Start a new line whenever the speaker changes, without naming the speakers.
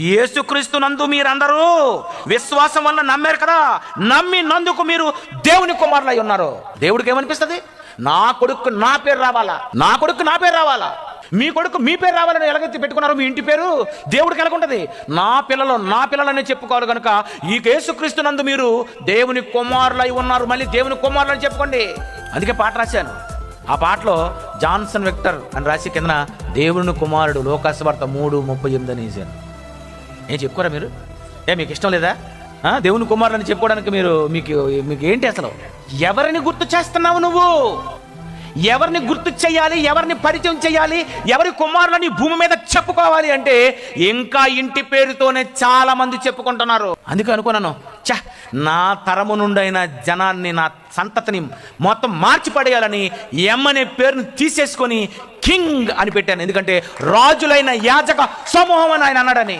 యేసుక్రీస్తునందు మీరందరూ విశ్వాసం వల్ల నమ్మారు కదా, నమ్మినందుకు మీరు దేవుని కుమారులై ఉన్నారు. దేవుడికి ఏమనిపిస్తుంది? నా కొడుకు నా పేరు రావాలా, నా కొడుకు నా పేరు రావాలా, మీ కొడుకు మీ పేరు రావాలని ఎలాగైతే పెట్టుకున్నారో మీ ఇంటి పేరు, దేవుడికి ఎలాగుంటది? నా పిల్లలని చెప్పుకోవాలి కనుక ఈ యేసుక్రీస్తునందు మీరు దేవుని కుమారులై ఉన్నారు. మళ్ళీ దేవుని కుమారులని చెప్పుకోండి. అందుకే పాట రాశాను. ఆ పాటలో జాన్సన్ విక్టర్ అని రాసి కింద దేవుని కుమారుడు లోకాసువార్త 3:38 అని వేసాను. ఏం చెప్పుకోరా మీరు? మీకు ఇష్టం లేదా దేవుని కుమారులని చెప్పుకోవడానికి? మీకు ఏంటి అసలు? ఎవరిని గుర్తు చేస్తున్నావు నువ్వు? ఎవరిని గుర్తు చేయాలి, ఎవరిని పరిచయం చేయాలి, ఎవరి కుమారులని భూమి మీద చెప్పుకోవాలి అంటే ఇంకా ఇంటి పేరుతోనే చాలా మంది చెప్పుకుంటున్నారు. అందుకే అనుకున్నాను, నా తరము నుండైన జనాన్ని, నా సంతతిని మొత్తం మార్చి పడేయాలని అనే పేరుని తీసేసుకొని కింగ్ అని పెట్టాను. ఎందుకంటే రాజులైన యాజక సమూహం అని ఆయన అన్నాడని.